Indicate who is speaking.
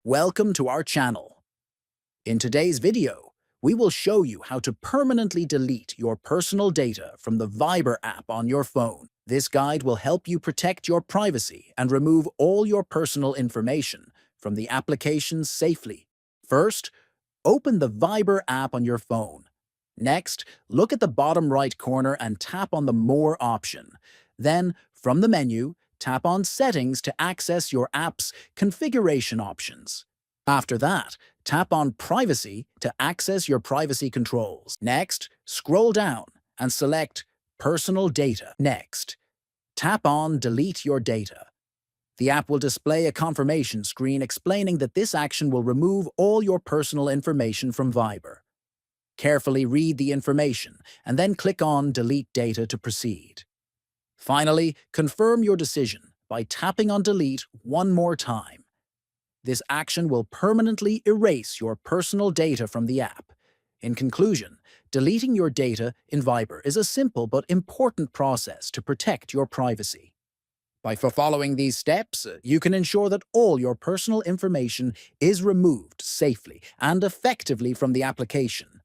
Speaker 1: Welcome to our channel. In today's video, we will show you how to permanently delete your personal data from the Viber app on your phone. This guide will help you protect your privacy and remove all your personal information from the application safely. First, open the Viber app on your phone. Next, look at the bottom right corner and tap on the More option. Then, from the menu, tap on Settings to access your app's configuration options. After that, tap on Privacy to access your privacy controls. Next, scroll down and select Personal Data. Next, tap on Delete Your Data. The app will display a confirmation screen explaining that this action will remove all your personal information from Viber. Carefully read the information and then click on Delete Data to proceed. Finally, confirm your decision by tapping on Delete one more time. This action will permanently erase your personal data from the app. In conclusion, deleting your data in Viber is a simple but important process to protect your privacy. By following these steps, you can ensure that all your personal information is removed safely and effectively from the application.